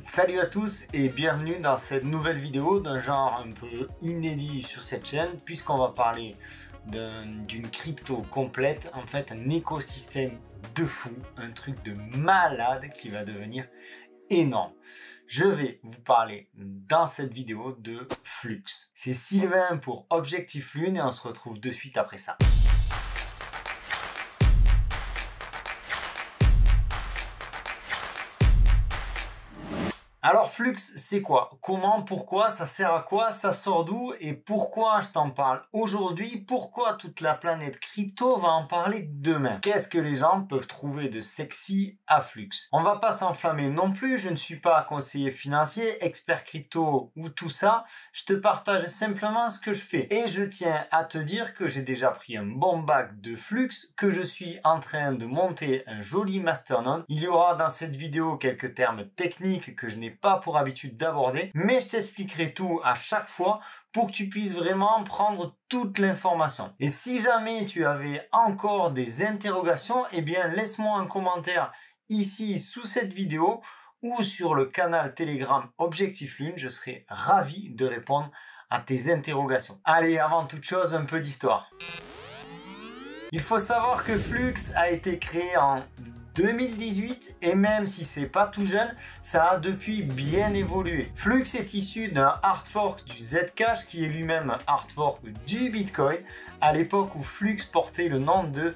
Salut à tous et bienvenue dans cette nouvelle vidéo d'un genre un peu inédit sur cette chaîne puisqu'on va parler d'une crypto complète, en fait un écosystème de fou, un truc de malade qui va devenir énorme. Je vais vous parler dans cette vidéo de Flux. C'est Sylvain pour Objectif Lune et on se retrouve de suite après ça. Alors Flux, c'est quoi? Comment? Pourquoi? Ça sert à quoi? Ça sort d'où? Et pourquoi je t'en parle aujourd'hui? Pourquoi toute la planète crypto va en parler demain? Qu'est-ce que les gens peuvent trouver de sexy à Flux? On va pas s'enflammer non plus, je ne suis pas conseiller financier, expert crypto ou tout ça. Je te partage simplement ce que je fais. Et je tiens à te dire que j'ai déjà pris un bon bac de Flux, que je suis en train de monter un joli masternode. Il y aura dans cette vidéo quelques termes techniques que je n'ai pas pour habitude d'aborder, mais je t'expliquerai tout à chaque fois pour que tu puisses vraiment prendre toute l'information. Et si jamais tu avais encore des interrogations, eh bien laisse-moi un commentaire ici sous cette vidéo ou sur le canal Telegram Objectif Lune, je serai ravi de répondre à tes interrogations. Allez, avant toute chose, un peu d'histoire. Il faut savoir que Flux a été créé en 2018 et même si c'est pas tout jeune, ça a depuis bien évolué. Flux est issu d'un hard fork du Zcash qui est lui-même hard fork du Bitcoin à l'époque où Flux portait le nom de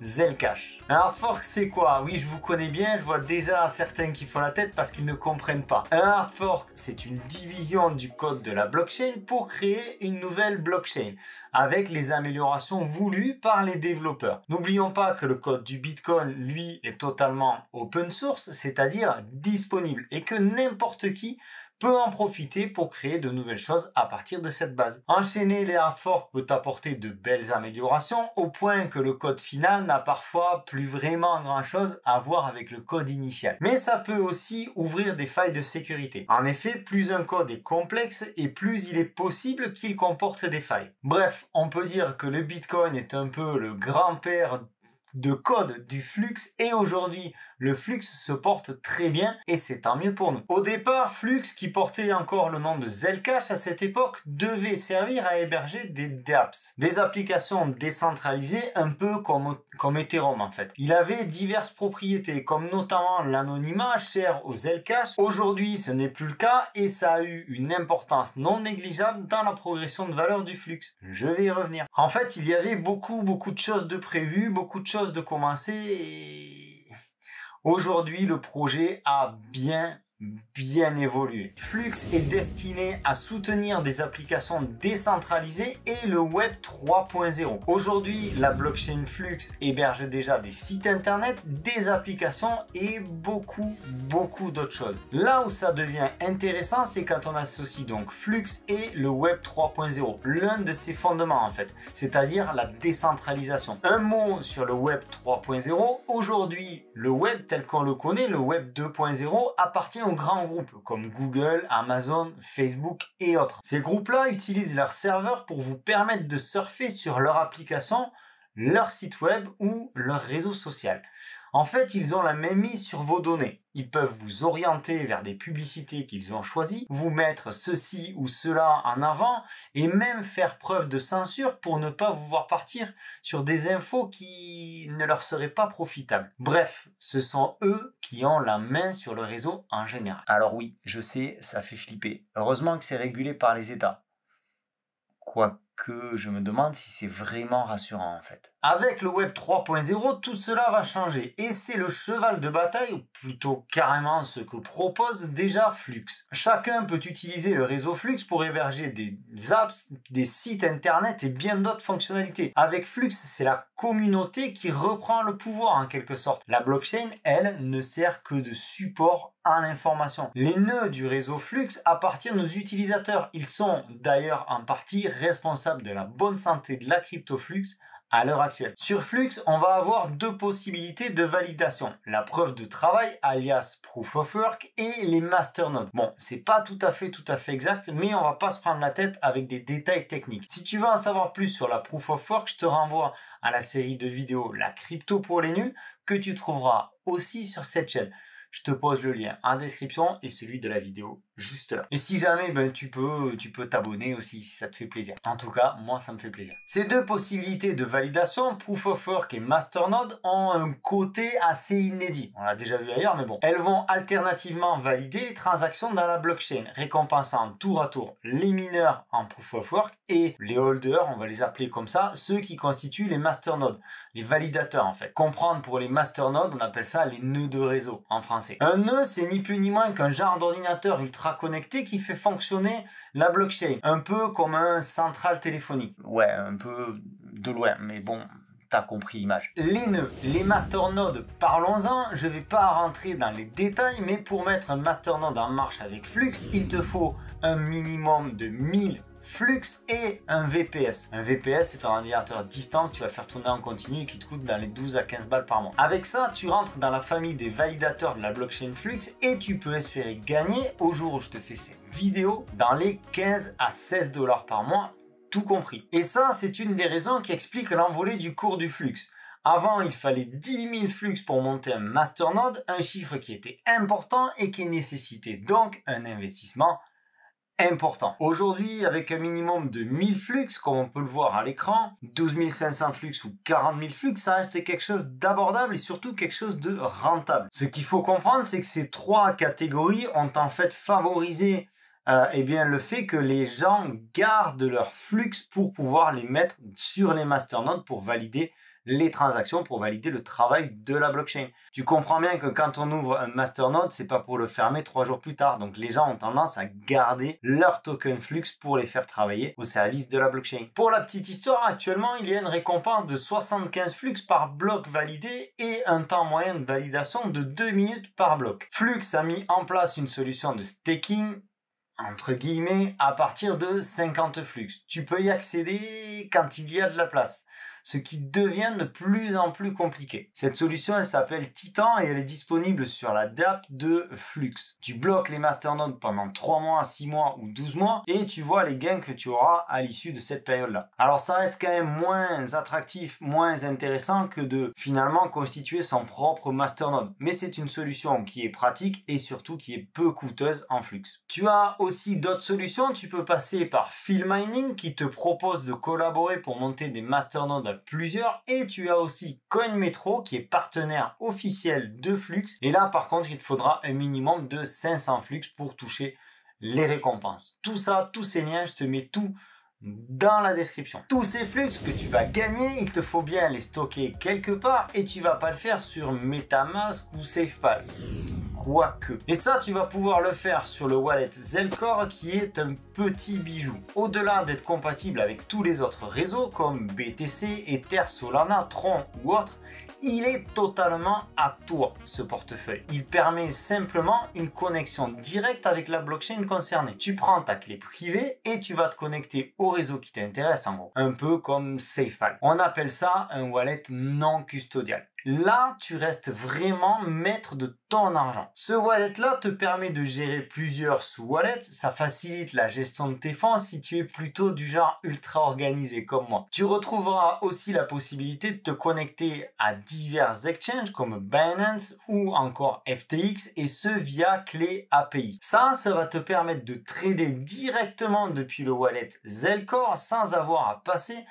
Zcash. Un hard fork c'est quoi? Oui, je vous connais bien, je vois déjà certains qui font la tête parce qu'ils ne comprennent pas. Un hard fork c'est une division du code de la blockchain pour créer une nouvelle blockchain avec les améliorations voulues par les développeurs. N'oublions pas que le code du Bitcoin lui est totalement open source, c'est-à-dire disponible et que n'importe qui peut en profiter pour créer de nouvelles choses à partir de cette base. Enchaîner les hard forks peut apporter de belles améliorations au point que le code final n'a parfois plus vraiment grand chose à voir avec le code initial. Mais ça peut aussi ouvrir des failles de sécurité. En effet, plus un code est complexe et plus il est possible qu'il comporte des failles. Bref, on peut dire que le Bitcoin est un peu le grand-père de code du Flux et aujourd'hui le Flux se porte très bien et c'est tant mieux pour nous. Au départ, Flux, qui portait encore le nom de Zcash à cette époque, devait servir à héberger des dApps, des applications décentralisées un peu comme Ethereum en fait. Il avait diverses propriétés comme notamment l'anonymat cher au Zcash. Aujourd'hui, ce n'est plus le cas et ça a eu une importance non négligeable dans la progression de valeur du Flux. Je vais y revenir. En fait, il y avait beaucoup de choses de prévues, beaucoup de choses de commencer et aujourd'hui, le projet a bien évolué. Flux est destiné à soutenir des applications décentralisées et le web 3.0. Aujourd'hui, la blockchain Flux héberge déjà des sites internet, des applications et beaucoup d'autres choses. Là où ça devient intéressant, c'est quand on associe donc Flux et le web 3.0, l'un de ses fondements en fait, c'est-à-dire la décentralisation. Un mot sur le web 3.0, aujourd'hui, le web tel qu'on le connaît, le web 2.0, appartient aux grands groupes comme Google, Amazon, Facebook et autres. Ces groupes-là utilisent leurs serveurs pour vous permettre de surfer sur leur application, leur site web ou leur réseau social. En fait, ils ont la même mise sur vos données. Ils peuvent vous orienter vers des publicités qu'ils ont choisies, vous mettre ceci ou cela en avant et même faire preuve de censure pour ne pas vous voir partir sur des infos qui ne leur seraient pas profitables. Bref, ce sont eux qui ont la main sur le réseau en général. Alors oui, je sais, ça fait flipper. Heureusement que c'est régulé par les États. Quoique, je me demande si c'est vraiment rassurant en fait. Avec le web 3.0, tout cela va changer et c'est le cheval de bataille, ou plutôt carrément ce que propose déjà Flux. Chacun peut utiliser le réseau Flux pour héberger des apps, des sites internet et bien d'autres fonctionnalités. Avec Flux, c'est la communauté qui reprend le pouvoir en quelque sorte. La blockchain, elle, ne sert que de support à l'information. Les nœuds du réseau Flux appartiennent aux utilisateurs. Ils sont d'ailleurs en partie responsables de la bonne santé de la crypto Flux à l'heure actuelle. Sur Flux, on va avoir deux possibilités de validation. La preuve de travail, alias Proof of Work, et les masternodes. Bon, c'est pas tout à fait exact, mais on va pas se prendre la tête avec des détails techniques. Si tu veux en savoir plus sur la Proof of Work, je te renvoie à la série de vidéos La crypto pour les nuls, que tu trouveras aussi sur cette chaîne. je te pose le lien en description et celui de la vidéo juste là. Et si jamais tu peux t'abonner aussi si ça te fait plaisir. En tout cas, moi ça me fait plaisir. Ces deux possibilités de validation, Proof of Work et Masternode, ont un côté assez inédit. On l'a déjà vu ailleurs, mais bon. Elles vont alternativement valider les transactions dans la blockchain, récompensant tour à tour les mineurs en Proof of Work et les holders, on va les appeler comme ça, ceux qui constituent les masternodes, les validateurs en fait. Comprendre pour les masternodes, on appelle ça les nœuds de réseau en français. Un nœud, c'est ni plus ni moins qu'un genre d'ordinateur ultra connecté qui fait fonctionner la blockchain, un peu comme un central téléphonique. Ouais, un peu de loin, mais bon, t'as compris l'image. Les nœuds, les masternodes, parlons-en, je vais pas rentrer dans les détails, mais pour mettre un masternode en marche avec Flux, il te faut un minimum de 1000 Flux et un VPS. Un VPS, c'est un ordinateur distant que tu vas faire tourner en continu et qui te coûte dans les 12 à 15 balles par mois. Avec ça, tu rentres dans la famille des validateurs de la blockchain Flux et tu peux espérer gagner, au jour où je te fais cette vidéo, dans les 15 à 16 dollars par mois, tout compris. Et ça, c'est une des raisons qui explique l'envolée du cours du Flux. Avant, il fallait 10 000 Flux pour monter un masternode, un chiffre qui était important et qui nécessitait donc un investissement important. Aujourd'hui, avec un minimum de 1000 flux, comme on peut le voir à l'écran, 12 500 flux ou 40 000 flux, ça reste quelque chose d'abordable et surtout quelque chose de rentable. Ce qu'il faut comprendre, c'est que ces trois catégories ont en fait favorisé le fait que les gens gardent leurs flux pour pouvoir les mettre sur les masternodes pour valider les transactions, pour valider le travail de la blockchain. Tu comprends bien que quand on ouvre un masternode, c'est pas pour le fermer 3 jours plus tard. Donc les gens ont tendance à garder leurs tokens Flux pour les faire travailler au service de la blockchain. Pour la petite histoire, actuellement, il y a une récompense de 75 Flux par bloc validé et un temps moyen de validation de 2 minutes par bloc. Flux a mis en place une solution de staking entre guillemets à partir de 50 Flux. Tu peux y accéder quand il y a de la place, ce qui devient de plus en plus compliqué. Cette solution, elle s'appelle Titan et elle est disponible sur la DApp de Flux. Tu bloques les masternodes pendant 3 mois, 6 mois ou 12 mois et tu vois les gains que tu auras à l'issue de cette période-là. Alors ça reste quand même moins attractif, moins intéressant que de finalement constituer son propre masternode. Mais c'est une solution qui est pratique et surtout qui est peu coûteuse en Flux. Tu as aussi d'autres solutions. Tu peux passer par Field Mining qui te propose de collaborer pour monter des masternodes plusieurs, et tu as aussi CoinMetro qui est partenaire officiel de Flux, et là par contre il te faudra un minimum de 500 Flux pour toucher les récompenses. Tout ça, tous ces liens, je te mets tout dans la description. Tous ces flux que tu vas gagner, il te faut bien les stocker quelque part et tu vas pas le faire sur MetaMask ou SafePal. Quoique. Et ça, tu vas pouvoir le faire sur le wallet Zelcore qui est un petit bijou. Au-delà d'être compatible avec tous les autres réseaux comme BTC, Ether, Solana, Tron ou autres, il est totalement à toi ce portefeuille. Il permet simplement une connexion directe avec la blockchain concernée. Tu prends ta clé privée et tu vas te connecter au réseau qui t'intéresse en gros. Un peu comme SafePal. On appelle ça un wallet non custodial. Là, tu restes vraiment maître de ton argent. Ce wallet-là te permet de gérer plusieurs sous-wallets. Ça facilite la gestion de tes fonds si tu es plutôt du genre ultra organisé comme moi. Tu retrouveras aussi la possibilité de te connecter à divers exchanges comme Binance ou encore FTX et ce via clé API. Ça va te permettre de trader directement depuis le wallet Zelcore sans avoir à passer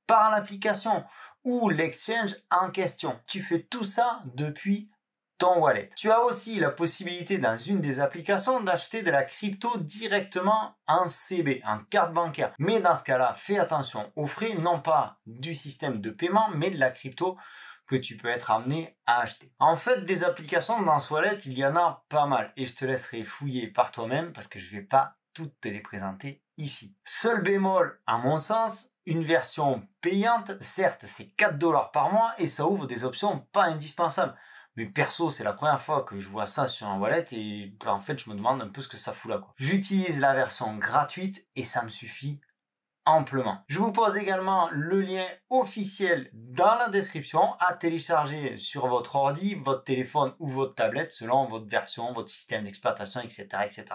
par l'application ou l'exchange en question. Tu fais tout ça depuis ton wallet. Tu as aussi la possibilité dans une des applications d'acheter de la crypto directement en CB, en carte bancaire. Mais dans ce cas-là, fais attention aux frais, non pas du système de paiement, mais de la crypto que tu peux être amené à acheter. En fait, des applications dans ce wallet, il y en a pas mal et je te laisserai fouiller par toi-même parce que je vais pas toutes te les présenter ici. Seul bémol, à mon sens, une version payante, certes c'est 4 dollars par mois et ça ouvre des options pas indispensables. Mais perso, c'est la première fois que je vois ça sur un wallet et en fait je me demande un peu ce que ça fout là, quoi. J'utilise la version gratuite et ça me suffit amplement. Je vous pose également le lien officiel dans la description à télécharger sur votre ordi, votre téléphone ou votre tablette selon votre version, votre système d'exploitation, etc., etc.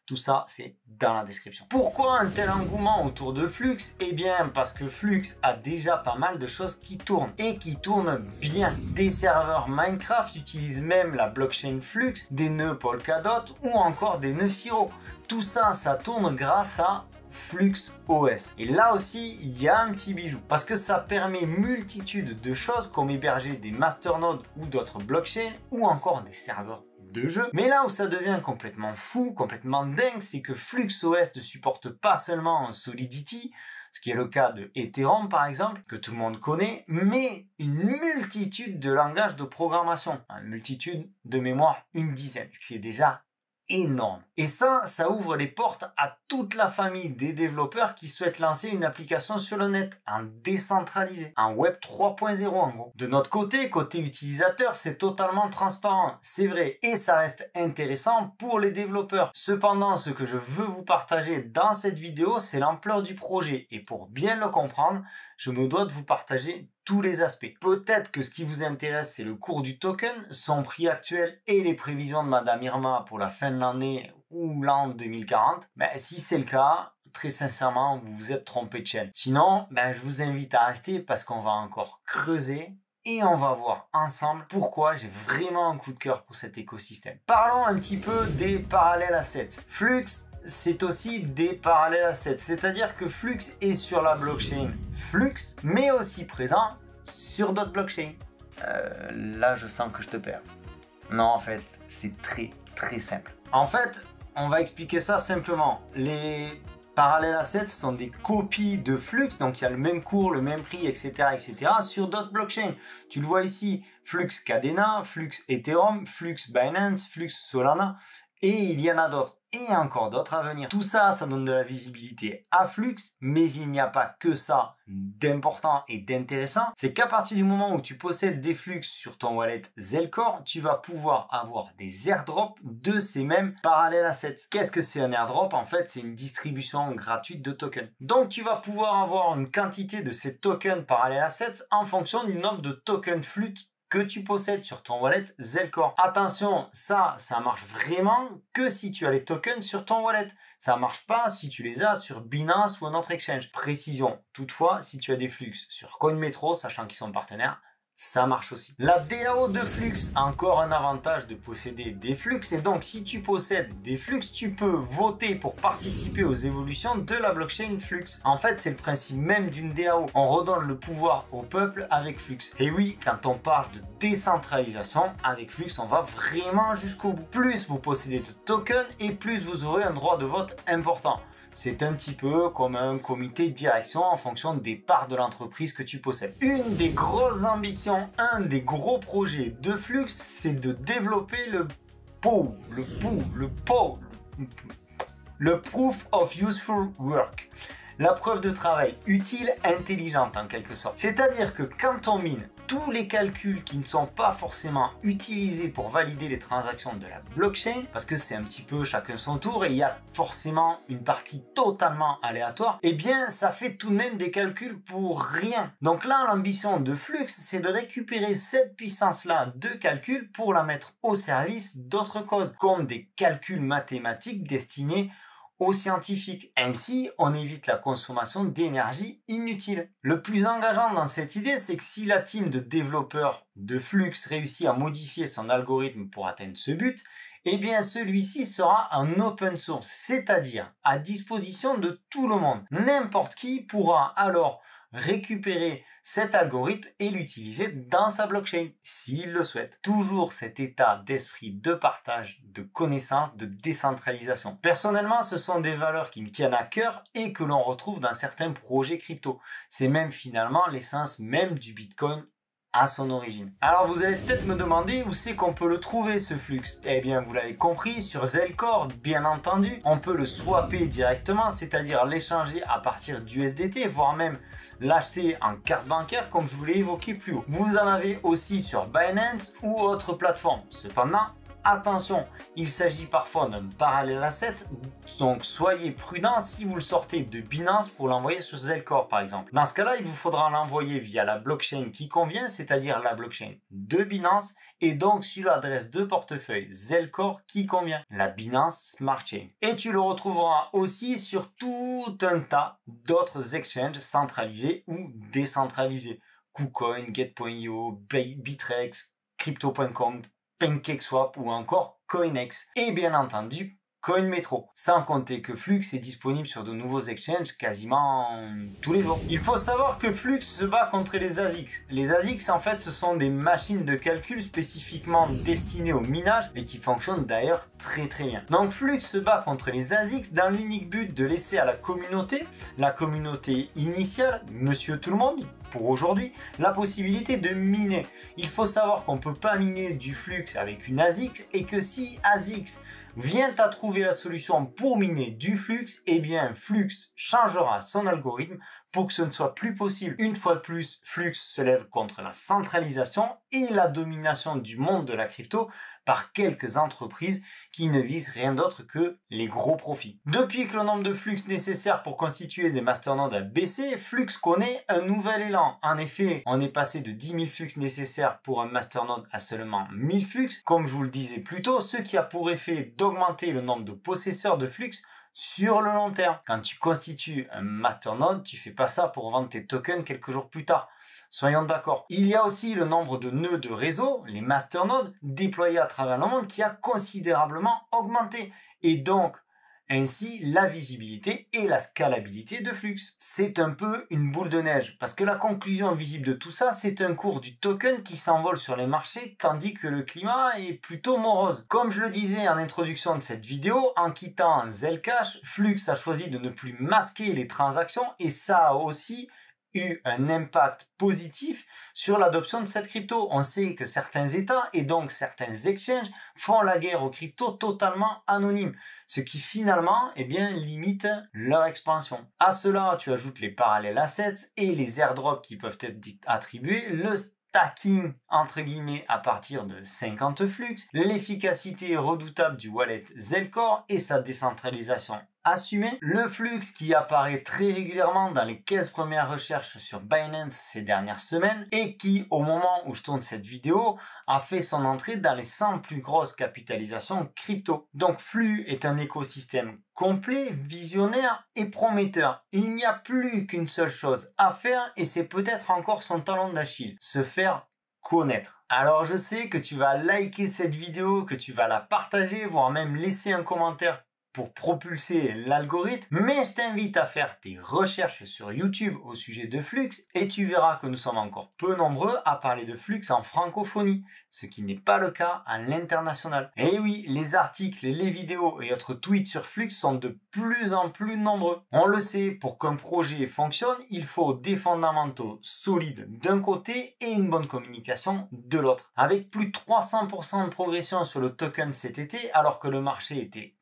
Tout ça, c'est dans la description. Pourquoi un tel engouement autour de Flux? Eh bien, parce que Flux a déjà pas mal de choses qui tournent et qui tournent bien. Des serveurs Minecraft utilisent même la blockchain Flux, des nœuds Polkadot ou encore des nœuds Firo. Tout ça, ça tourne grâce à FluxOS. Et là aussi, il y a un petit bijou parce que ça permet multitude de choses comme héberger des masternodes ou d'autres blockchains ou encore des serveurs de jeu. Mais là où ça devient complètement fou, complètement dingue, c'est que FluxOS ne supporte pas seulement Solidity, ce qui est le cas de Ethereum par exemple, que tout le monde connaît, mais une multitude de langages de programmation, une multitude de mémoire, une dizaine, ce qui est déjà énorme. Et ça ouvre les portes à toute la famille des développeurs qui souhaitent lancer une application sur le net, en décentralisé, en web 3.0 en gros. De notre côté, côté utilisateur, c'est totalement transparent, c'est vrai, et ça reste intéressant pour les développeurs. Cependant, ce que je veux vous partager dans cette vidéo, c'est l'ampleur du projet. Et pour bien le comprendre, je me dois de vous partager tous les aspects. Peut-être que ce qui vous intéresse, c'est le cours du token, son prix actuel et les prévisions de Madame Irma pour la fin de l'année ou l'an 2040. Si c'est le cas, très sincèrement, vous vous êtes trompé de chaîne. Sinon, je vous invite à rester parce qu'on va encore creuser et on va voir ensemble pourquoi j'ai vraiment un coup de cœur pour cet écosystème. Parlons un petit peu des parallèles assets. Flux, c'est aussi des parallèles assets, c'est-à-dire que Flux est sur la blockchain Flux, mais aussi présent sur d'autres blockchains. Là, je sens que je te perds. Non, en fait, c'est très simple. En fait, on va expliquer ça simplement. Les parallèles assets sont des copies de Flux, donc il y a le même cours, le même prix, etc., etc., sur d'autres blockchains. Tu le vois ici, Flux Cadena, Flux Ethereum, Flux Binance, Flux Solana, et il y en a d'autres, et encore d'autres à venir. Tout ça, ça donne de la visibilité à Flux, mais il n'y a pas que ça d'important et d'intéressant. C'est qu'à partir du moment où tu possèdes des Flux sur ton wallet Zelcore, tu vas pouvoir avoir des airdrops de ces mêmes parallèles assets. Qu'est-ce que c'est un airdrop? En fait, c'est une distribution gratuite de tokens. Donc, tu vas pouvoir avoir une quantité de ces tokens parallèles assets en fonction du nombre de tokens Flux que tu possèdes sur ton wallet Zelcore. Attention, ça marche vraiment que si tu as les tokens sur ton wallet. Ça marche pas si tu les as sur Binance ou un autre exchange. Précision, toutefois, si tu as des Flux sur CoinMetro, sachant qu'ils sont partenaires, ça marche aussi. La DAO de Flux a encore un avantage de posséder des Flux, et donc si tu possèdes des Flux, tu peux voter pour participer aux évolutions de la blockchain Flux. En fait, c'est le principe même d'une DAO. On redonne le pouvoir au peuple avec Flux. Et oui, quand on parle de décentralisation, avec Flux, on va vraiment jusqu'au bout. Plus vous possédez de tokens et plus vous aurez un droit de vote important. C'est un petit peu comme un comité de direction en fonction des parts de l'entreprise que tu possèdes. Une des grosses ambitions, un des gros projets de Flux, c'est de développer le Proof of Useful Work. La preuve de travail utile, intelligente en quelque sorte. C'est-à-dire que quand on mine tous les calculs qui ne sont pas forcément utilisés pour valider les transactions de la blockchain, parce que c'est un petit peu chacun son tour et il y a forcément une partie totalement aléatoire, eh bien ça fait tout de même des calculs pour rien. Donc là, l'ambition de Flux, c'est de récupérer cette puissance-là de calcul pour la mettre au service d'autres causes, comme des calculs mathématiques destinés aux scientifiques. Ainsi, on évite la consommation d'énergie inutile. Le plus engageant dans cette idée, c'est que si la team de développeurs de Flux réussit à modifier son algorithme pour atteindre ce but, eh bien celui-ci sera en open source, c'est-à-dire à disposition de tout le monde. N'importe qui pourra alors récupérer cet algorithme et l'utiliser dans sa blockchain, s'il le souhaite. Toujours cet état d'esprit de partage, de connaissance, de décentralisation. Personnellement, ce sont des valeurs qui me tiennent à cœur et que l'on retrouve dans certains projets crypto. C'est même finalement l'essence même du Bitcoin à son origine. Alors vous allez peut-être me demander où c'est qu'on peut le trouver ce Flux. Eh bien vous l'avez compris, sur Zelcore, bien entendu. On peut le swapper directement, c'est-à-dire l'échanger à partir d'USDT, voire même l'acheter en carte bancaire comme je vous l'ai évoqué plus haut. Vous en avez aussi sur Binance ou autres plateformes. Cependant, Attention, il s'agit parfois d'un parallèle asset, donc soyez prudent si vous le sortez de Binance pour l'envoyer sur Zelcore par exemple. Dans ce cas-là, il vous faudra l'envoyer via la blockchain qui convient, c'est-à-dire la blockchain de Binance, et donc sur l'adresse de portefeuille Zelcore qui convient, la Binance Smart Chain. Et tu le retrouveras aussi sur tout un tas d'autres exchanges centralisés ou décentralisés. KuCoin, Get.io, Bittrex, Crypto.com, PancakeSwap ou encore CoinEx. Et bien entendu, CoinMetro. Sans compter que Flux est disponible sur de nouveaux exchanges quasiment tous les jours. Il faut savoir que Flux se bat contre les ASIC. Les ASIC, en fait, ce sont des machines de calcul spécifiquement destinées au minage et qui fonctionnent d'ailleurs très bien. Donc Flux se bat contre les ASIC dans l'unique but de laisser à la communauté initiale, monsieur tout le monde, pour aujourd'hui, la possibilité de miner. Il faut savoir qu'on ne peut pas miner du Flux avec une ASIC et que si ASIC vient à trouver la solution pour miner du Flux, eh bien Flux changera son algorithme pour que ce ne soit plus possible. Une fois de plus, Flux se lève contre la centralisation et la domination du monde de la crypto par quelques entreprises qui ne visent rien d'autre que les gros profits. Depuis que le nombre de flux nécessaires pour constituer des masternodes a baissé, Flux connaît un nouvel élan. En effet, on est passé de 10 000 flux nécessaires pour un masternode à seulement 1000 flux. Comme je vous le disais plus tôt, ce qui a pour effet d'augmenter le nombre de possesseurs de flux sur le long terme. Quand tu constitues un masternode, tu fais pas ça pour vendre tes tokens quelques jours plus tard. Soyons d'accord. Il y a aussi le nombre de nœuds de réseau, les masternodes, déployés à travers le monde qui a considérablement augmenté. Et donc, ainsi la visibilité et la scalabilité de Flux. C'est un peu une boule de neige parce que la conclusion visible de tout ça, c'est un cours du token qui s'envole sur les marchés tandis que le climat est plutôt morose. Comme je le disais en introduction de cette vidéo, en quittant Zelcash, Flux a choisi de ne plus masquer les transactions et ça a aussi eu un impact positif sur l'adoption de cette crypto. On sait que certains États et donc certains exchanges font la guerre aux cryptos totalement anonymes, ce qui finalement limite leur expansion. À cela, tu ajoutes les parallèles assets et les airdrops qui peuvent être attribués, le stacking entre guillemets à partir de 50 flux, l'efficacité redoutable du wallet Zelcore et sa décentralisation assumée, le flux qui apparaît très régulièrement dans les 15 premières recherches sur Binance ces dernières semaines et qui, au moment où je tourne cette vidéo, a fait son entrée dans les 100 plus grosses capitalisations crypto. Donc Flux est un écosystème complet, visionnaire et prometteur. Il n'y a plus qu'une seule chose à faire et c'est peut-être encore son talon d'Achille, se faire connaître. Alors je sais que tu vas liker cette vidéo, que tu vas la partager, voire même laisser un commentaire pour propulser l'algorithme, mais je t'invite à faire tes recherches sur YouTube au sujet de Flux et tu verras que nous sommes encore peu nombreux à parler de Flux en francophonie, ce qui n'est pas le cas à l'international. Et oui, les articles, les vidéos et autres tweets sur Flux sont de plus en plus nombreux. On le sait, pour qu'un projet fonctionne, il faut des fondamentaux solides d'un côté et une bonne communication de l'autre. Avec plus de 300% de progression sur le token cet été, alors que le marché était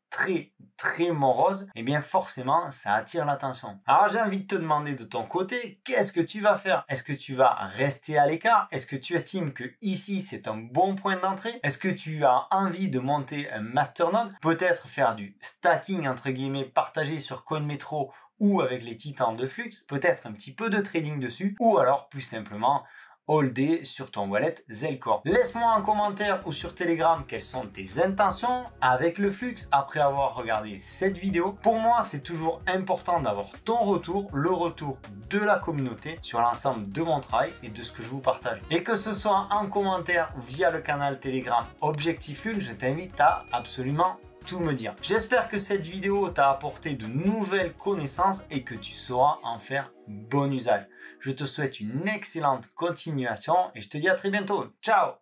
très morose, et bien forcément ça attire l'attention. Alors j'ai envie de te demander de ton côté, qu'est-ce que tu vas faire? Est-ce que tu vas rester à l'écart? Est-ce que tu estimes que ici c'est un bon point d'entrée? Est-ce que tu as envie de monter un masternode? Peut-être faire du stacking entre guillemets partagé sur CoinMetro ou avec les titans de Flux? Peut-être un petit peu de trading dessus? Ou alors plus simplement holder sur ton wallet Zelcore. Laisse-moi en commentaire ou sur Telegram quelles sont tes intentions avec le Flux après avoir regardé cette vidéo. Pour moi, c'est toujours important d'avoir ton retour, le retour de la communauté sur l'ensemble de mon travail et de ce que je vous partage. Et que ce soit en commentaire ou via le canal Telegram Objectif Lune, je t'invite à absolument tout me dire. J'espère que cette vidéo t'a apporté de nouvelles connaissances et que tu sauras en faire bon usage. Je te souhaite une excellente continuation et je te dis à très bientôt. Ciao!